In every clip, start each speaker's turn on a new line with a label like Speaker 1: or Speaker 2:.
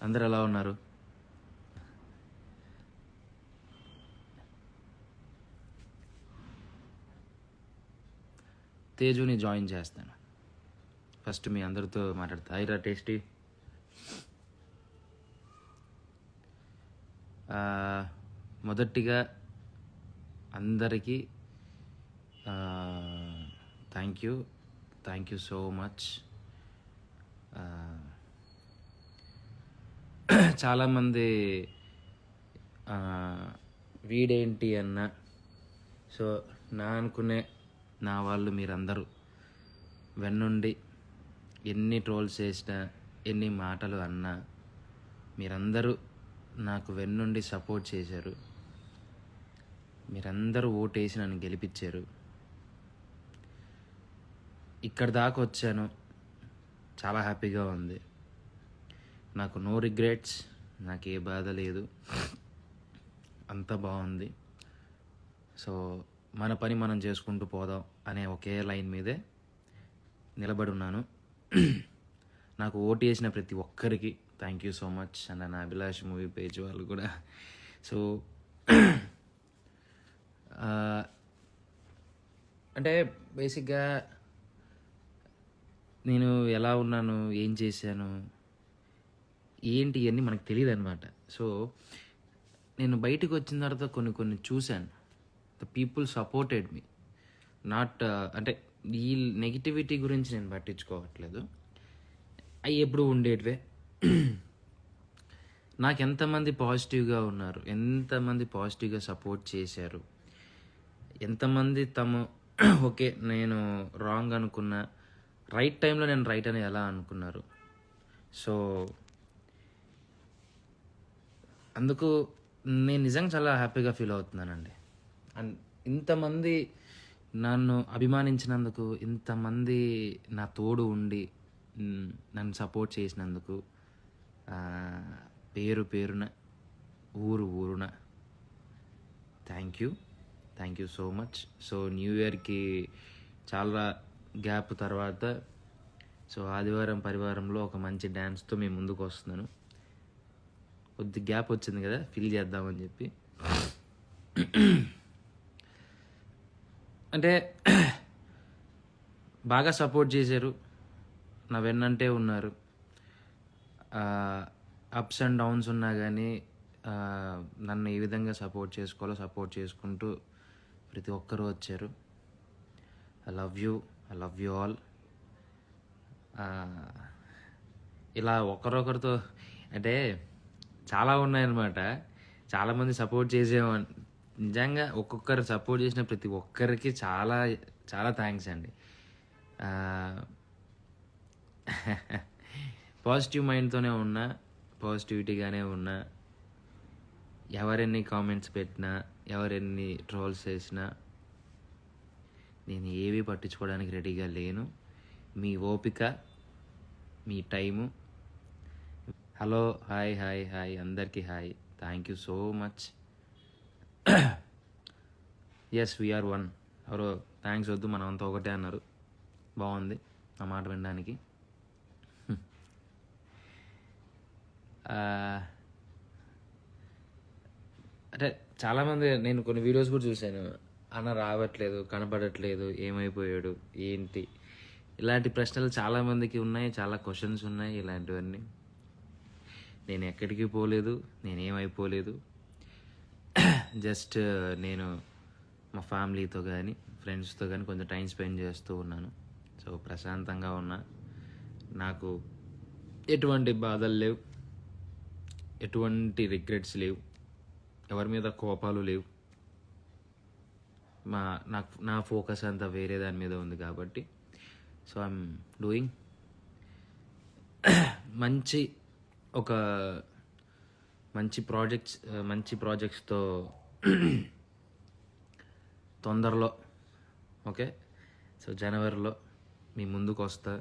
Speaker 1: అందరు ఎలా ఉన్నారు? తేజుని జాయిన్ చేస్తాను. ఫస్ట్ మీ అందరితో మాట్లాడతా. ఐరా టేస్టీ. మొదటిగా అందరికీ థ్యాంక్ యూ సో మచ్. చాలామంది వీడేంటి అన్న, సో నా అనుకునే నా వాళ్ళు మీరందరూ వెన్నుండి ఎన్ని ట్రోల్స్ చేసినా ఎన్ని మాటలు అన్నా మీరందరూ నాకు వెన్నుండి సపోర్ట్ చేశారు. మీరందరూ ఓటేసి నన్ను గెలిపించారు. ఇక్కడ దాకా వచ్చాను, చాలా హ్యాపీగా ఉంది. నాకు నో రిగ్రెట్స్, నాకు ఏ బాధ లేదు, అంత బాగుంది. సో మన పని మనం చేసుకుంటూ పోదాం అనే ఒకే లైన్ మీదే నిలబడి ఉన్నాను. నాకు ఓటు వేసిన ప్రతి ఒక్కరికి thank you so much. And నా అభిలాష్ మూవీ పేజ్ వాళ్ళు కూడా. సో అంటే బేసిక్గా నేను ఎలా ఉన్నాను, ఏం చేశాను, ఏంటి ఇవన్నీ మనకు తెలియదు అనమాట. సో నేను బయటకు వచ్చిన తర్వాత కొన్ని చూశాను. The people supported me. Not అంటే ఈ నెగిటివిటీ గురించి నేను పట్టించుకోవట్లేదు, అవి ఎప్పుడు ఉండేటివే. నాకు ఎంతమంది పాజిటివ్గా ఉన్నారు, ఎంతమంది పాజిటివ్గా సపోర్ట్ చేశారు, ఎంతమంది ఓకే నేను రాంగ్ అనుకున్నా, రైట్ టైంలో నేను రైట్ అని ఎలా అనుకున్నారు. సో అందుకు నేను నిజంగా చాలా హ్యాపీగా ఫీల్ అవుతున్నానండి. అండ్ ఇంతమంది నన్ను అభిమానించినందుకు, ఇంతమంది నా తోడు ఉండి నన్ను సపోర్ట్ చేసినందుకు పేరున ఊరున thank you so much. So new ఇయర్కి చాలా గ్యాప్ తర్వాత సో ఆదివారం పరివారంలో ఒక మంచి డ్యాన్స్తో మేము ముందుకు వస్తున్నాను. కొద్ది గ్యాప్ వచ్చింది కదా, ఫిల్ చేద్దామని చెప్పి. అంటే బాగా సపోర్ట్ చేశారు, నా వెన్నంటే ఉన్నారు. అప్స్ అండ్ డౌన్స్ ఉన్నా కానీ నన్ను ఏ విధంగా సపోర్ట్ చేసుకోవాలో సపోర్ట్ చేసుకుంటూ ప్రతి ఒక్కరూ వచ్చారు. I love you all. ఇలా ఒకరొకరితో అంటే చాలా ఉన్నాయన్నమాట. చాలామంది సపోర్ట్ చేసేవాళ్ళు. నిజంగా ఒక్కొక్కరు సపోర్ట్ చేసిన ప్రతి ఒక్కరికి చాలా చాలా థ్యాంక్స్ అండి. పాజిటివ్ మైండ్తోనే ఉన్నా, పాజిటివిటీగానే ఉన్నా. ఎవరెన్ని కామెంట్స్ పెట్టినా, ఎవరెన్ని ట్రోల్స్ చేసినా నేను ఏవి పట్టించుకోవడానికి రెడీగా లేను. మీ ఓపిక, మీ టైము. హలో, హాయ్ అందరికీ hi. Thank you so much. S VR one. ఎవరో థ్యాంక్స్ వద్దు, మనం అంతా ఒకటే అన్నారు. బాగుంది ఆ మాట వినడానికి. అంటే చాలామంది, నేను కొన్ని వీడియోస్ కూడా చూశాను, అన్న రావట్లేదు, కనపడట్లేదు, ఏమైపోయాడు, ఏంటి, ఇలాంటి ప్రశ్నలు చాలామందికి ఉన్నాయి, చాలా క్వశ్చన్స్ ఉన్నాయి. ఇలాంటివన్నీ నేను ఎక్కడికి పోలేదు, నేనేమైపోలేదు. జస్ట్ నేను మా ఫ్యామిలీతో కానీ ఫ్రెండ్స్తో కానీ కొంచెం టైం స్పెండ్ చేస్తూ ఉన్నాను. సో ప్రశాంతంగా ఉన్నా. నాకు ఎటువంటి బాధలు లేవు, ఎటువంటి రిగ్రెట్స్ లేవు, ఎవరి మీద కోపాలు లేవు. నా ఫోకస్ అంతా వేరే దాని మీద ఉంది కాబట్టి సో ఐఎమ్ డూయింగ్ మంచి ప్రాజెక్ట్స్తో తొందరలో, ఓకే. సో జనవరిలో మీ ముందుకు వస్తా,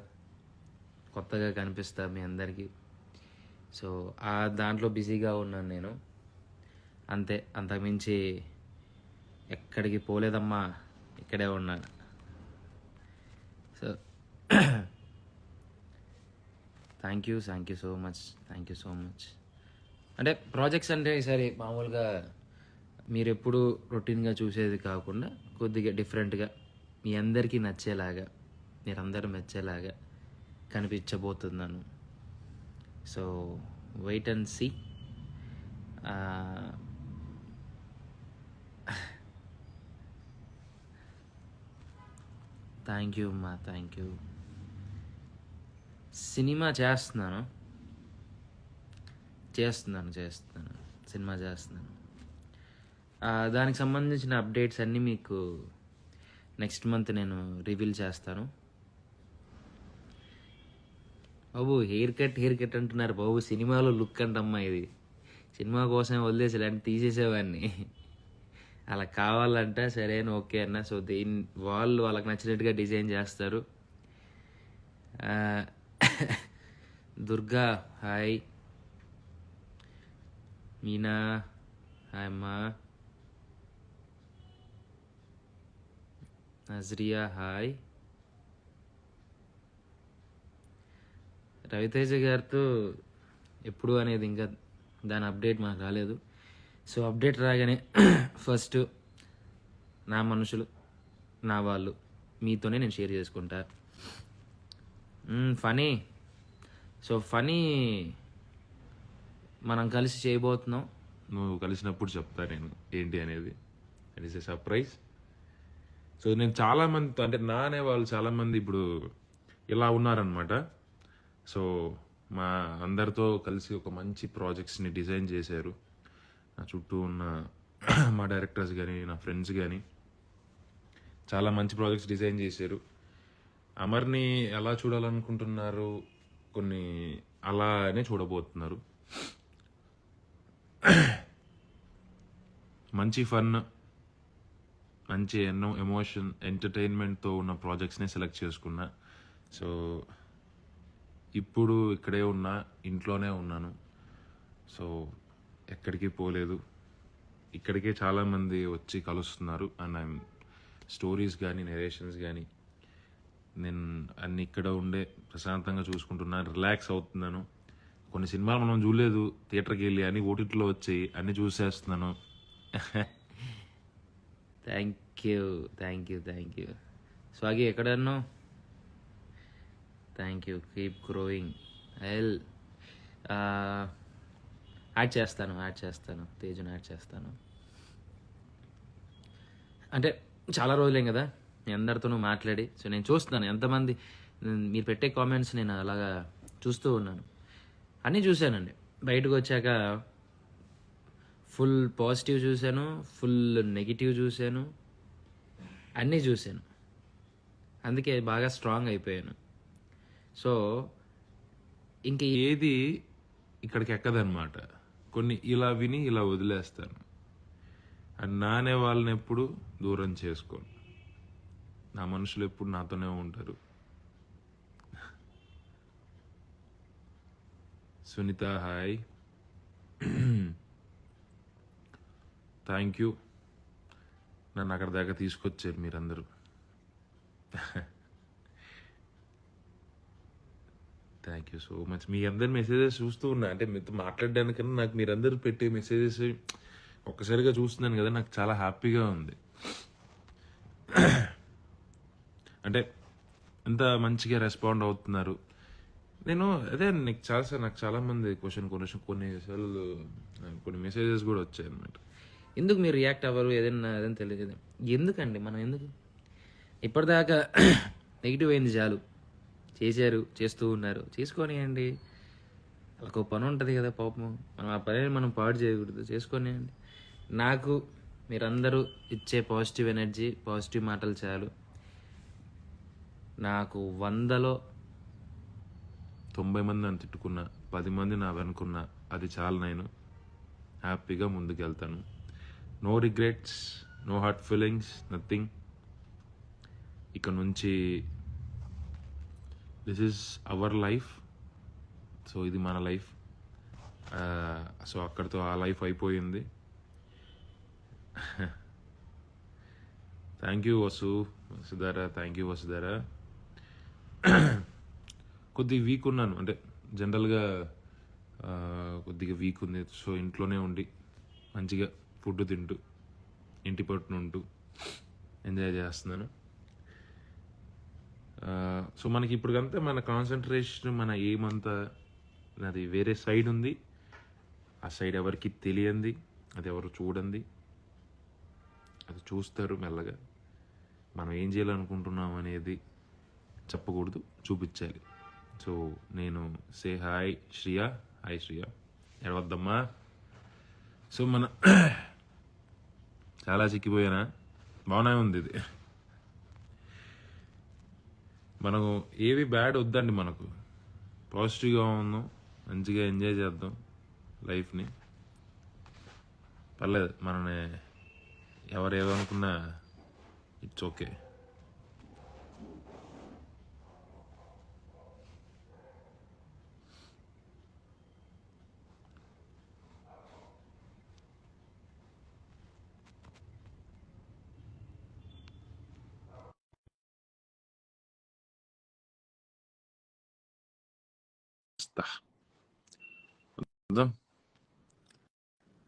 Speaker 1: కొత్తగా కనిపిస్తా మీ అందరికీ. సో దాంట్లో బిజీగా ఉన్నాను నేను, అంతే. అంతకుమించి ఎక్కడికి పోలేదమ్మా, ఇక్కడే ఉన్నాను. So thank you so much, అంటే ప్రాజెక్ట్స్ అంటే ఈసారి మామూలుగా మీరు ఎప్పుడు రొటీన్గా చూసేది కాకుండా కొద్దిగా డిఫరెంట్గా మీ అందరికీ నచ్చేలాగా మీరందరూ మెచ్చేలాగా కనిపించబోతున్నాను. So wait and see. Thank you అమ్మా, థ్యాంక్ యూ. సినిమా చేస్తున్నాను, సినిమా చేస్తున్నాను. దానికి సంబంధించిన అప్డేట్స్ అన్నీ మీకు నెక్స్ట్ మంత్ నేను రివీల్ చేస్తాను. బాబు హెయిర్ కట్ అంటున్నారు బాబు, సినిమాలో లుక్ అంటమ్మా ఇది. సినిమా కోసం వదిలేసి ఇలాంటి తీసేసేవాడిని. అలా కావాలంటే సరే ఓకే అన్న. సో వాళ్ళకి నచ్చినట్టుగా డిజైన్ చేస్తారు. దుర్గా హాయ్, మీనా హాయ్ అమ్మా, నజ్రియా హాయ్. రవితేజ గారితో ఎప్పుడు అనేది ఇంకా దాని అప్డేట్ మాకు రాలేదు. సో అప్డేట్ రాగానే ఫస్ట్ నా మనుషులు, నా వాళ్ళు మీతోనే నేను షేర్ చేసుకుంటా. ఫనీ, సో ఫనీ మనం కలిసి చేయబోతున్నాం.
Speaker 2: నువ్వు కలిసినప్పుడు చెప్తా నేను ఏంటి అనేది. It is a surprise. So నేను చాలామంది అంటే నా అనే వాళ్ళు చాలామంది ఇప్పుడు ఇలా ఉన్నారనమాట. సో మా అందరితో కలిసి ఒక మంచి ప్రాజెక్ట్స్ని డిజైన్ చేశారు. నా చుట్టూ ఉన్న మా డైరెక్టర్స్ కానీ నా ఫ్రెండ్స్ కానీ చాలా మంచి ప్రాజెక్ట్స్ డిజైన్ చేశారు. అమర్ని ఎలా చూడాలనుకుంటున్నారు, కొన్ని అలానే చూడబోతున్నారు. మంచి ఫన్, మంచి ఎమోషన్, ఎంటర్టైన్మెంట్తో ఉన్న ప్రాజెక్ట్స్ని సెలెక్ట్ చేసుకున్నా. సో ఇప్పుడు ఇక్కడే ఉన్నా, ఇంట్లోనే ఉన్నాను. సో ఎక్కడికి పోలేదు. ఇక్కడికే చాలామంది వచ్చి కలుస్తున్నారు. అండ్ ఐఎమ్ స్టోరీస్ కానీ నెరేషన్స్ కానీ నేను అన్ని ఇక్కడ ఉండే ప్రశాంతంగా చూసుకుంటున్నాను, రిలాక్స్ అవుతున్నాను. కొన్ని సినిమాలు మనం చూడలేదు, థియేటర్కి వెళ్ళి అన్ని ఓటీటీలో వచ్చి అన్ని చూసేస్తున్నాను.
Speaker 1: Thank you. స్వాగి ఎక్కడన్నో. Thank you, keep growing. Add చేస్తాను తేజుని యాడ్ చేస్తాను. అంటే చాలా రోజులేం కదా మీ అందరితోనూ మాట్లాడి. సో నేను చూస్తున్నాను ఎంతమంది మీరు పెట్టే కామెంట్స్ నేను అలాగా చూస్తూ ఉన్నాను. అన్నీ చూశానండి. బయటకు వచ్చాక ఫుల్ పాజిటివ్ చూశాను, ఫుల్ నెగిటివ్ చూశాను, అన్నీ చూశాను. అందుకే బాగా స్ట్రాంగ్ అయిపోయాను. సో ఇంక
Speaker 2: ఏది ఇక్కడికి ఎక్కదనమాట. కొన్ని ఇలా విని ఇలా వదిలేస్తాను. అండ్ నానే వాళ్ళని ఎప్పుడు దూరం చేసుకోను. నా మనుషులు ఎప్పుడు నాతోనే ఉంటారు. Sunitha hi, thank you. నన్ను అక్కడ దాకా తీసుకొచ్చారు మీరందరూ. Thank you so much. మీ అందరి మెసేజెస్ చూస్తూ ఉన్నా, అంటే మీతో మాట్లాడడానికన్నా నాకు మీరందరూ పెట్టే మెసేజెస్ ఒక్కసారిగా చూస్తున్నాను కదా, నాకు చాలా హ్యాపీగా ఉంది. అంటే ఎంత మంచిగా రెస్పాండ్ అవుతున్నారు. నేను అదే నాకు చాలామంది కొన్నిసార్లు కొన్ని మెసేజెస్ కూడా వచ్చాయి అనమాట.
Speaker 1: ఎందుకు మీరు రియాక్ట్ అవ్వరు, ఏదైనా తెలియదు ఎందుకండి. మనం ఎందుకు ఇప్పటిదాకా నెగిటివ్ అయింది చాలు. చేస్తూ ఉన్నారు, చేసుకోనియండి. వాళ్ళకు పని ఉంటుంది కదా పాపం. మనం ఆ పని మనం పాడు చేయకూడదు, చేసుకోనియండి. నాకు మీరందరూ ఇచ్చే పాజిటివ్ ఎనర్జీ, పాజిటివ్ మాటలు చాలు. నాకు 100లో
Speaker 2: 90 మంది నన్ను తిట్టుకున్నా, 10 మంది నా వెనుకున్నా, అది చాలు. నేను హ్యాపీగా ముందుకెళ్తాను. No regrets, no heart feelings, nothing. ఇక నుంచి this is our life. So ఇది మన లైఫ్. సో అక్కడితో ఆ లైఫ్ అయిపోయింది. Thank you Vasudhara, thank you Vasudhara. కొద్ది వీక్ ఉన్నాను, అంటే జనరల్గా కొద్దిగా వీక్ ఉంది. సో ఇంట్లోనే ఉండి మంచిగా ఫుడ్ తింటూ ఇంటి పట్టున ఉంటూ ఎంజాయ్ చేస్తున్నాను. సో మనకి ఇప్పుడు కంటే మన కాన్సన్ట్రేషన్, మన ఎయిమ్ అంతా అది వేరే సైడ్ ఉంది. ఆ సైడ్ ఎవరికి తెలియంది, అది ఎవరు చూడండి, అది చూస్తారు మెల్లగా. మనం ఏం చేయాలనుకుంటున్నాం అనేది చెప్పకూడదు, చూపించాలి. సో నేను say hi Shriya. Hi Shriya, ఎడవద్దమ్మా. సో మన చాలా చిక్కిపోయానా? బాగానే ఉంది ఇది. మనం ఏవి బ్యాడ్ వద్దండి, మనకు పాజిటివ్గా ఉందాం, మంచిగా ఎంజాయ్ చేద్దాం లైఫ్ని. పర్లేదు, మనని ఎవరు ఏమనుకున్నా ఇట్స్ ఓకే.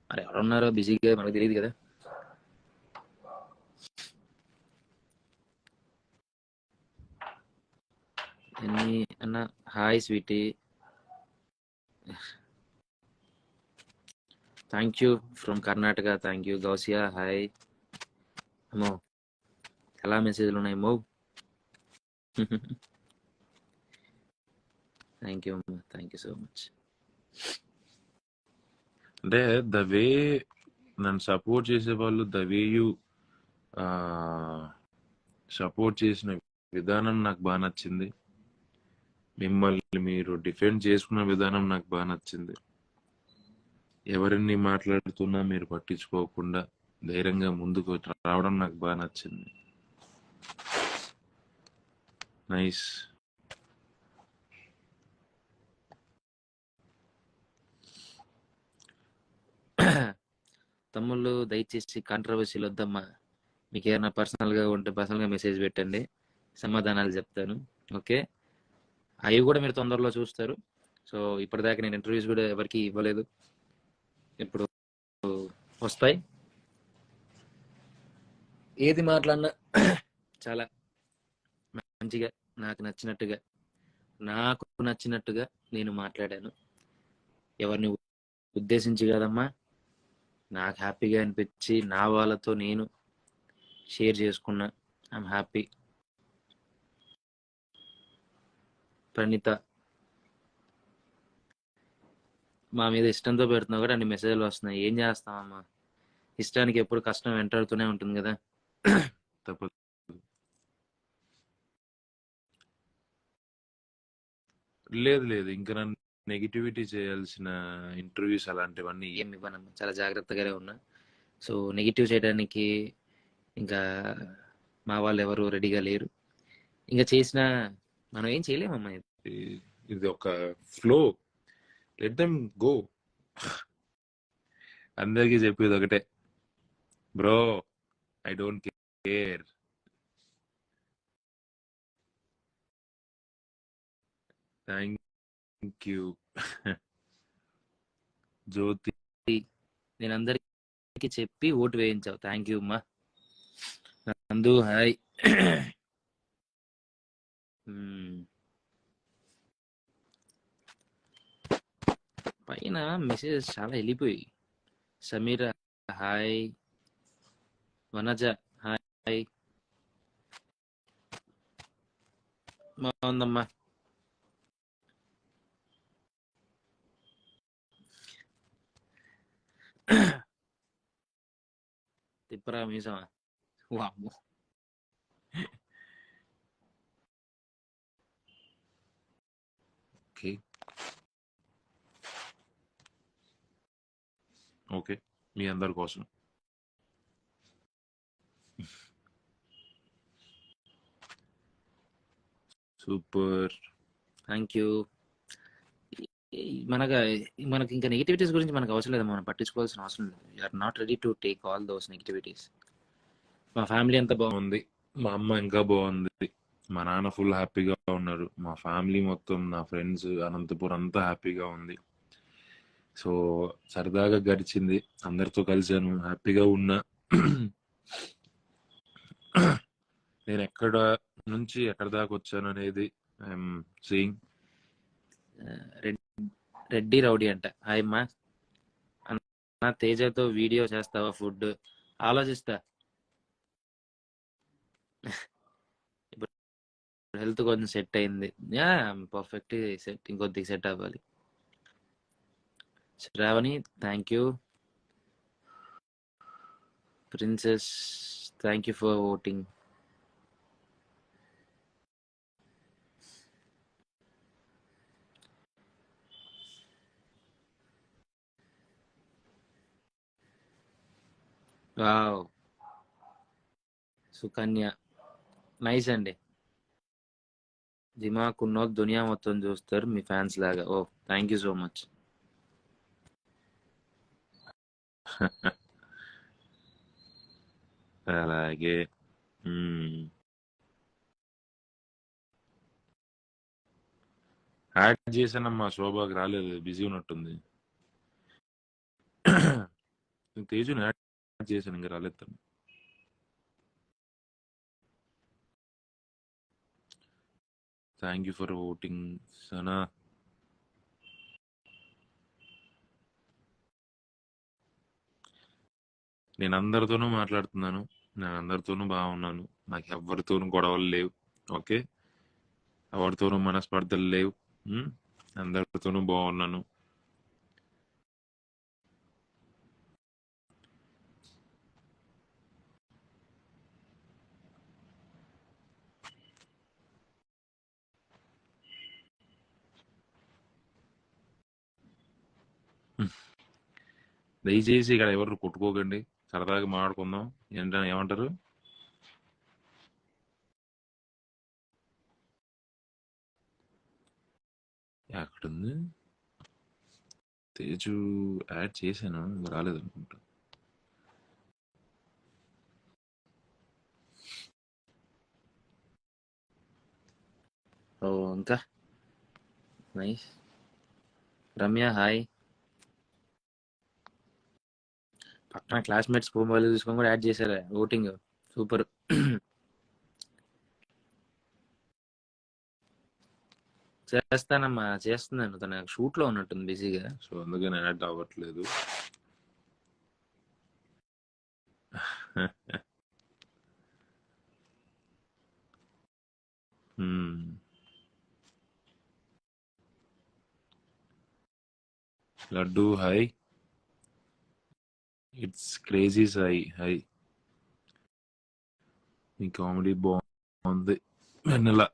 Speaker 1: మరి ఎవరున్నారో బిజీగా మనకు తెలియదు కదా. ఎన్ని అన్న hi sweetie, thank you from Karnataka. Thank you Gousia. Hi అమ్మో, ఎలా మెసేజ్లు ఉన్నాయి మో. థ్యాంక్ యూ అమ్మా, థ్యాంక్ యూ సో మచ్.
Speaker 2: అంటే ద వే నన్ను సపోర్ట్ చేసే వాళ్ళు, ద వే యూ సపోర్ట్ చేసిన విధానం నాకు బాగా నచ్చింది. మిమ్మల్ని మీరు డిఫెండ్ చేసుకున్న విధానం నాకు బాగా నచ్చింది. ఎవరిని మాట్లాడుతున్నా మీరు పట్టించుకోకుండా ధైర్యంగా ముందుకు రావడం నాకు బాగా నచ్చింది. నైస్.
Speaker 1: తమ్ముళ్ళు దయచేసి కాంట్రవర్సీలు వద్దమ్మా. మీకు ఏమైనా పర్సనల్గా ఉంటే పర్సనల్గా మెసేజ్ పెట్టండి, సమాధానాలు చెప్తాను. ఓకే, అవి కూడా మీరు తొందరలో చూస్తారు. సో ఇప్పటిదాకా నేను ఇంటర్వ్యూస్ కూడా ఎవరికి ఇవ్వలేదు, ఇప్పుడు వస్తాయి. ఏది మాట్లాడినా చాలా మంచిగా నాకు నచ్చినట్టుగా నేను మాట్లాడాను. ఎవరిని ఉద్దేశించి కదమ్మా, నాకు హ్యాపీగా అనిపించి నా వాళ్ళతో నేను షేర్ చేసుకున్నా. I'm happy. ప్రణీత, మా మీద ఇష్టంతో పెడుతున్నావు కూడా అన్ని మెసేజ్లు వస్తున్నాయి. ఏం చేస్తామమ్మా, ఇష్టానికి ఎప్పుడు కష్టం వెంటాడుతూనే ఉంటుంది కదా.
Speaker 2: తప్పదు. లేదు, ఇంకా నన్ను నెగిటివిటీ చేయాల్సిన ఇంటర్వ్యూస్ అలాంటివన్నీ
Speaker 1: ఏమి ఇవ్వనమ్మా, చాలా జాగ్రత్తగానే ఉన్నా. సో నెగిటివ్ చేయడానికి ఇంకా మా వాళ్ళు ఎవరు రెడీగా లేరు. ఇంకా చేసినా మనం ఏం చేయలేమమ్మా.
Speaker 2: ఇది ఒక ఫ్లో, లెట్ దెమ్ గో. అందరికీ చెప్పేది ఒకటే, bro I don't care. Thank you Jyothi.
Speaker 1: నేను అందరికి చెప్పి ఓటు వేయించావు. థ్యాంక్ యూ అమ్మా. నందు హాయ్. పైన మెసేజెస్ చాలా వెళ్ళిపోయి. Sameera hi, Vanaja hi. బాగుందమ్మా. తిప్పరా మీసమా, వామ్మో.
Speaker 2: ఓకే, మీ అందరి కోసం. Super,
Speaker 1: thank you. మనకి ఇంకా నెగిటివిటీస్ గురించి మనకు అవసరం లేదు, మనం పట్టించుకోవాల్సిన అవసరం లేదు. You are not ready to take all those negativities. మా ఫ్యామిలీ అంతా బాగుంది,
Speaker 2: మా అమ్మ ఇంకా బాగుంది, మా నాన్న ఫుల్ హ్యాపీగా ఉన్నారు, మా ఫ్యామిలీ మొత్తం, నా ఫ్రెండ్స్, అనంతపురం అంతా హ్యాపీగా ఉంది. సో సరదాగా గడిచింది, అందరితో కలిసాను, హ్యాపీగా ఉన్నా. నేను ఎక్కడ నుంచి ఎక్కడ దాకా వచ్చాను అనేది ఐఎమ్ సీయింగ్.
Speaker 1: రెడ్డి రౌడీ అంట. హాయ్ అమ్మా. అన్న తేజతో వీడియో చేస్తావా? ఫుడ్ ఆలోచిస్తా. ఇప్పుడు హెల్త్ కొంచెం సెట్ అయింది. యా పర్ఫెక్ట్ సెట్, ఇంకొద్దిగా సెట్ అవ్వాలి. Shravani thank you. Princess thank you for voting. Wow, Sukanya nice అండి. దిమాక్ ఉన్నోళ్ళు దునియా మొత్తం చూస్తారు మీ ఫ్యాన్స్ లాగా. Oh thank you so much.
Speaker 2: అలాగే. యాడ్ చేశానమ్మా, శోభాకి రాలేదు, బిజీ ఉన్నట్టుంది. తేజుని యాడ్ చేశాను, ఇంకా రాలేదు తను. Thank you for voting Sana. నేను అందరితోనూ మాట్లాడుతున్నాను, నేను అందరితోనూ బాగున్నాను, నాకు ఎవరితోనూ గొడవలు లేవు. ఓకే, ఎవరితోనూ మనస్పర్ధలు లేవు. అందరితోనూ బాగున్నాను. దయచేసి ఇక్కడ ఎవరు కొట్టుకోకండి, సరదాగా మాట్లాడుకుందాం. ఏంటని ఏమంటారు? ఎక్కడుంది? తేజు యాడ్ చేశాను, ఇంకా రాలేదు అనుకుంటా.
Speaker 1: ఓ ఇంకా నైస్. రమ్య హాయ్. పక్కన క్లాస్మేట్స్ మొబైల్ తీసుకొని కూడా యాడ్ చేశారా ఓటింగ్? సూపర్. చేస్తానమ్మా, చేస్తున్నాను. తన షూట్ లో ఉన్నట్టుంది బిజీగా.
Speaker 2: సో అందుకని యాడ్ అవ్వట్లేదు. Laddu hi. It's crazy Sai hi. Me comedy బాగుంది. వెనిలా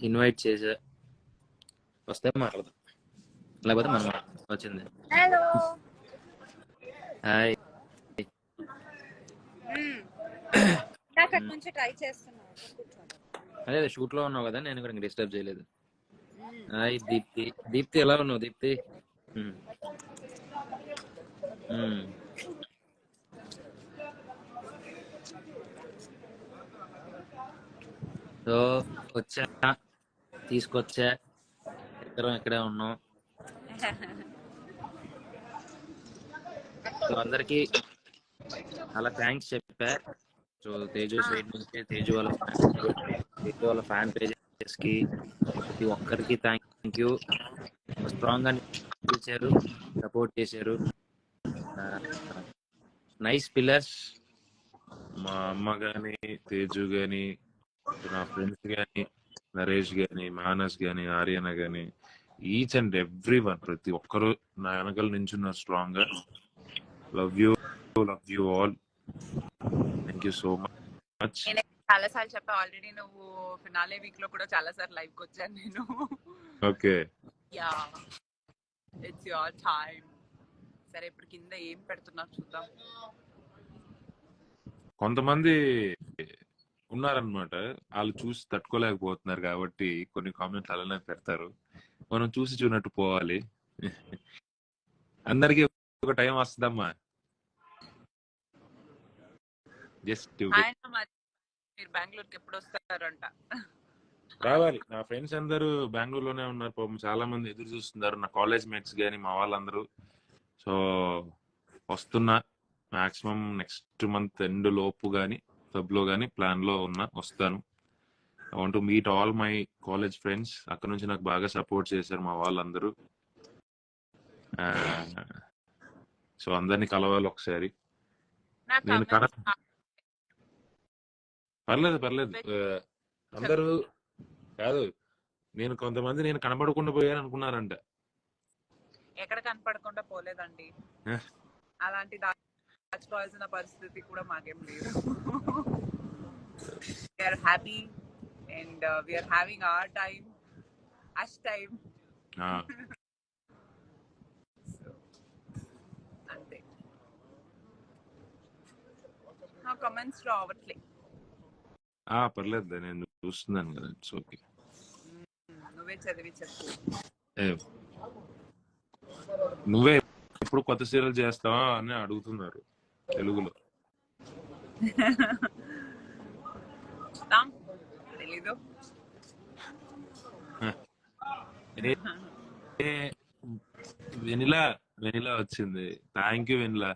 Speaker 1: ఇన్వైట్ చేసా, వస్తే మాట్లాడదాం, లేకపోతే మనం వచ్చింది.
Speaker 3: Hello
Speaker 1: hi.
Speaker 3: అక్కడి నుంచి ట్రై చేస్తున్నాను.
Speaker 1: అదే షూట్ లో ఉన్నావు కదా, నేను కూడా డిస్టర్బ్ చేయలేదు. హాయ్ దీప్తి. దీప్తి ఎలా ఉన్నావు దీప్తి? సో వచ్చా, తీసుకొచ్చా, ఇద్దరం ఇక్కడే ఉన్నాం. సో అందరికి అలా థ్యాంక్స్ చెప్పా. సో తేజు సైడ్ నుంచి తేజు వాళ్ళ ఫ్యాన్ పేజెస్ కి ప్రతి ఒక్కరికి థ్యాంక్ యూ. స్ట్రాంగ్ గా నిలిచారు, సపోర్ట్ చేశారు. Nice pillars.
Speaker 2: మా అమ్మ గాని, తేజు గాని, నా ఫ్రెండ్స్ గాని, నరేష్ గాని, మానస్ గాని, ఆర్యన గాని, ఈచ్ అండ్ ఎవ్రీ వన్, ప్రతి ఒక్కరు నా వెనకాల నించున్నారు స్ట్రాంగ్ గా. Love you all. Thank you so much.
Speaker 4: చాలా సార్లు చెప్పా ఆల్రెడీ, నువ్వు ఫినాలే వీక్ లో కూడా చాలా సార్లు లైవ్ కి వచ్చాను నేను.
Speaker 2: Okay,
Speaker 4: yeah, it's your time. సరే ఇప్పుడు కింద ఏం పెడుతున్నారు చూద్దాం.
Speaker 2: కొంతమంది ఉన్నారనమాట, వాళ్ళు చూసి తట్టుకోలేకపోతున్నారు కాబట్టి కొన్ని కామెంట్స్ అలానే పెడతారు. మనం చూసి చూడనట్టు పోవాలి. అందరికీ ఒక టైం వస్తుందమ్మా. జస్ట్
Speaker 4: ఆయన మరి మీరు బెంగళూరుకి ఎప్పుడు వస్తారంట?
Speaker 2: రావాలి. నా ఫ్రెండ్స్ అందరూ బెంగళూరులోనే ఉన్నారు పాపం, చాలా మంది ఎదురు చూస్తున్నారు, నా కాలేజ్ మేట్స్ కానీ మా వాళ్ళందరూ. సో వస్తున్నా, మాక్సిమం నెక్స్ట్ మంత్ ఎండ్ లోపు కానీ ఫెబ్లో కానీ ప్లాన్లో ఉన్నా, వస్తాను. I want to meet all my college friends. అక్కడ నుంచి నాకు బాగా సపోర్ట్ చేశారు మా వాళ్ళందరూ. సో అందరినీ కలవాలి ఒకసారి.
Speaker 4: నాకు
Speaker 2: నేను
Speaker 4: comments
Speaker 2: పర్లేదు పర్లేదు, అందరూ కాదు, నేను కనబడకుండా పోయాను అనుకున్నారంట.
Speaker 4: ఎక్కడ కనపడకుండా పోలేదండి. అలాంటి దాచుకోవాల్సిన పరిస్థితి కూడా మాకేం లేదు. We're happy and we're having our time, us time. అంతే. నా కమెంట్స్ రావట్లే.
Speaker 2: పర్లేదు, నేను చూస్తున్నాను కదా, ఇట్స్ ఓకే.
Speaker 4: నువ్వే చదివి చెప్పు.
Speaker 2: నువ్వే ఎప్పుడు కొత్త సీరియల్ చేస్తావా అని అడుగుతున్నారు తెలుగులో.
Speaker 4: తెలీదు.
Speaker 2: వెనిలా వెనిలా వచ్చింది. Thank you vanilla.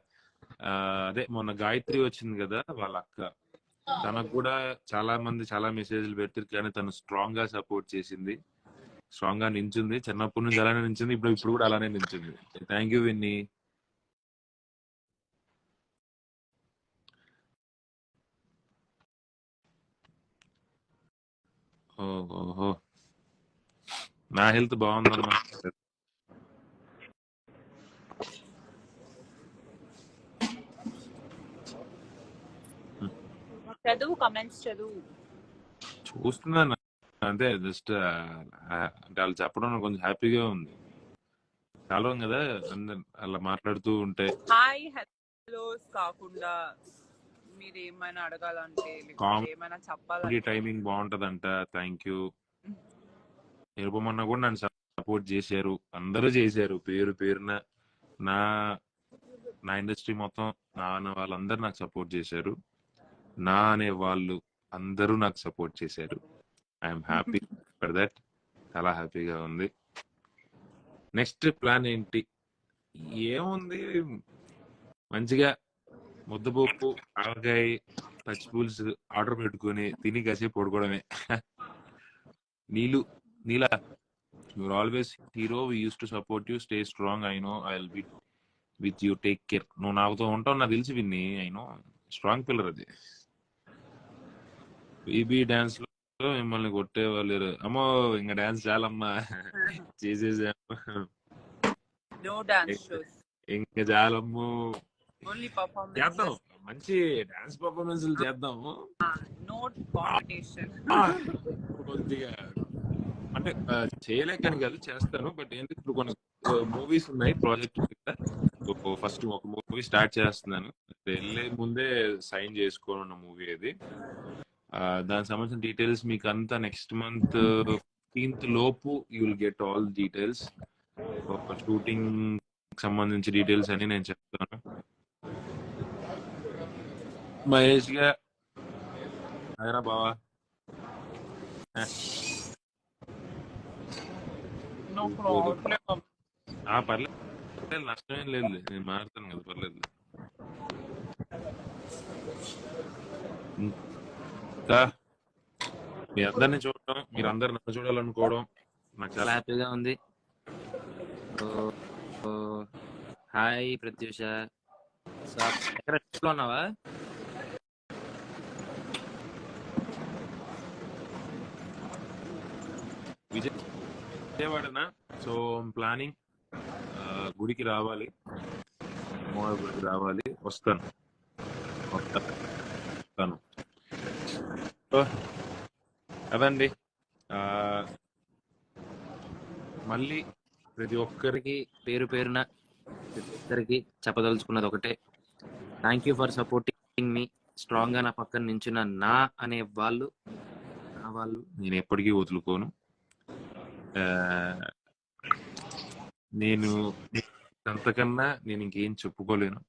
Speaker 2: అదే మొన్న గాయత్రి వచ్చింది కదా, వాళ్ళ అక్క. తనకు కూడా చాలా మంది చాలా మెసేజ్లు పెడతారు, కానీ తను స్ట్రాంగ్ గా సపోర్ట్ చేసింది, స్ట్రాంగ్ గా నించుంది. చిన్నప్పటి నుంచి అలానే నించుంది, ఇప్పుడు కూడా అలానే నించుంది. Thank you Winnie. ఓహో, నా హెల్త్ బాగుందమ్మా.
Speaker 4: చదువు, కమెంట్స్ చదువు.
Speaker 2: చూస్తున్నాను అంతే, జస్ట్ అంటే వాళ్ళు చెప్పడం నాకు కొంచెం హ్యాపీగా ఉంది. చాలా కదా అందరు అలా మాట్లాడుతూ ఉంటే.
Speaker 4: హాయ్ హలోస్ కాకుండా మీరు ఏమైనా అడగాలంటే, ఏమైనా చెప్పాలంటే
Speaker 2: టైమింగ్ బాగుంటదంట. Thank you. నిరుపమన్న కూడా నన్ను సపోర్ట్ చేశారు, అందరూ చేశారు పేరు పేరున. నా నా ఇండస్ట్రీ మొత్తం నా వాళ్ళందరూ నాకు సపోర్ట్ చేశారు. నా అనే వాళ్ళు అందరూ నాకు సపోర్ట్ చేశారు. I'm happy for that. చాలా హ్యాపీగా ఉంది. నెక్స్ట్ ప్లాన్ ఏంటి? ఏముంది, మంచిగా ముద్దపప్పు, ఆవకాయ, పచ్చి పులుసు ఆర్డర్ పెట్టుకుని తిని కాసేపు పడుకోవడమే. నీలా, you're always hero. We used to support you. Stay strong. I know I'll be with you. Take care. నువ్వు నాతో ఉంటావు నాకు తెలిసి విన్ని. I know స్ట్రాంగ్ పిల్లర్ అది. బీబీ డాన్స్ లో మిమ్మల్ని కొట్టేవాళ్ళు. అమ్మో ఇంకా డాన్స్ చాలమ్మా, చేసేసాము.
Speaker 4: నో డాన్స్ షోస్,
Speaker 2: ఇంకా చాలమ్ము.
Speaker 4: ఓన్లీ పర్ఫార్మెన్స్
Speaker 2: చేద్దాం, మంచి డాన్స్ పర్ఫార్మెన్స్ చేద్దాము.
Speaker 4: No competition.
Speaker 2: కొద్దిగా అంటే చేయలేకని కాదు, చేస్తాను. బట్ ఏంటి, ఇప్పుడు కొన్ని మూవీస్ ఉన్నాయి ప్రాజెక్ట్. ఫస్ట్ ఒక మూవీ స్టార్ట్ చేస్తున్నాను. వెళ్ళే ముందే సైన్ చేసుకోనున్న మూవీ అది. దానికి సంబంధించిన డీటెయిల్స్ మీకు అంతా నెక్స్ట్ మంత్ 15th లోపు you will get all details. Shooting సంబంధించి డీటెయిల్స్ అని నేను చెప్తాను. మహేష్ గా అయినా బావా, పర్లేదు, నష్టమేం లేదు, నేను మారుతాను కదా, పర్లేదు. ఇంకా మీ అందరిని చూడటం, మీరు అందరు నన్ను చూడాలనుకోవడం నాకు చాలా
Speaker 1: హ్యాపీగా ఉంది. హాయ్ ప్రత్యూష, ఎక్కడ ఉన్నావా?
Speaker 2: విజయవాడనా? సో ప్లానింగ్ గుడికి రావాలి, అమ్మవారి గుడికి రావాలి. వస్తాను. అదండి, మళ్ళీ ప్రతి ఒక్కరికి
Speaker 1: పేరు పేరున ఇద్దరికి చెప్పదలుచుకున్నది ఒకటే, thank you for supporting me. Strong గా నా పక్కన నించున్న నా అనే వాళ్ళు, నా వాళ్ళు
Speaker 2: నేను ఎప్పటికీ వదులుకోను. ఆ, నేను అంతకన్నా నేను ఇంకేం చెప్పుకోలేను.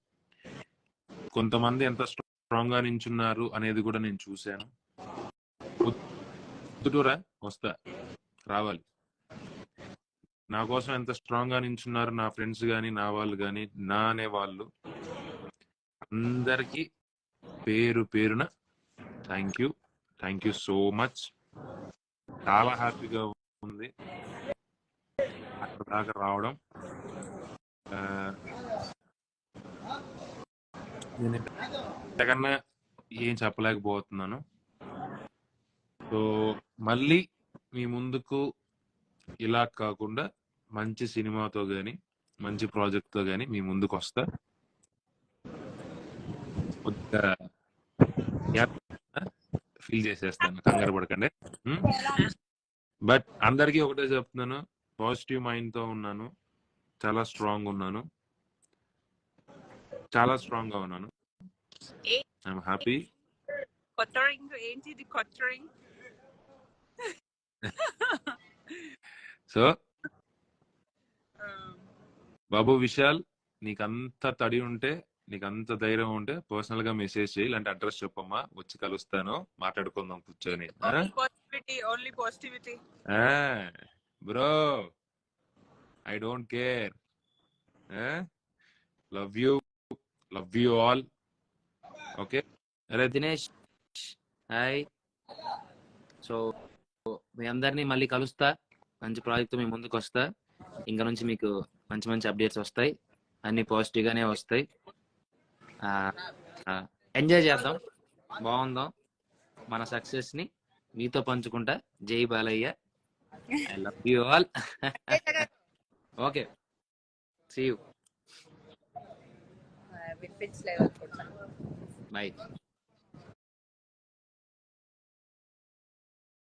Speaker 2: కొంతమంది ఎంత స్ట్రాంగ్ గా నించున్నారు అనేది కూడా నేను చూశాను. పొద్దుటూరా వస్తా, రావాలి. నా కోసం ఎంత స్ట్రాంగ్ గా నించున్నారు నా ఫ్రెండ్స్ కానీ, నా వాళ్ళు కానీ, నా అనే వాళ్ళు అందరికీ పేరు పేరున థ్యాంక్ యూ సో మచ్. చాలా హ్యాపీగా ఉంది అక్కడ దాకా రావడం. ఆ, నేను ఇంతకన్నా ఏం చెప్పలేకపోతున్నాను. సో మళ్ళీ మీ ముందుకు ఇలా కాకుండా మంచి సినిమాతో కానీ, మంచి ప్రాజెక్ట్తో కానీ మీ ముందుకు వస్తా. ఫీల్ చేసేస్తాను, కంగారు పడకండి. బట్ అందరికీ ఒకటే చెప్తున్నాను, పాజిటివ్ మైండ్తో ఉన్నాను, చాలా స్ట్రాంగ్ ఉన్నాను, చాలా స్ట్రాంగ్ గా ఉన్నాను. I'm happy.
Speaker 4: కొత్తరింగ్ ఏంటిది కొత్తరింగ్?
Speaker 2: సో బాబు విశాల్, నీకంత తడి ఉంటే, నీకంత ధైర్యం ఉంటే పర్సనల్ గా మెసేజ్ చేయి, ఇలాంటి అడ్రస్ చెప్పమ్మా, వచ్చి కలుస్తాను, మాట్లాడుకుందాం కూర్చొని.
Speaker 4: Only positivity
Speaker 2: bro, I don't care. Love you all. Okay.
Speaker 1: అరే దినేష్, హాయ్. సో మీ అందరినీ మళ్ళీ కలుస్తా, మంచి ప్రాజెక్ట్ మీ ముందుకు వస్తా. ఇంకా నుంచి మీకు మంచి మంచి అప్డేట్స్ వస్తాయి, అన్ని పాజిటివ్ గానే వస్తాయి. ఎంజాయ్ చేద్దాం, బాగుందాం, మన సక్సెస్ ని మీతో పంచుకుంటా. జై Balayya, I love you all. Okay, see you,
Speaker 3: వినిపించలేదు అనుకుంటా.
Speaker 1: బై.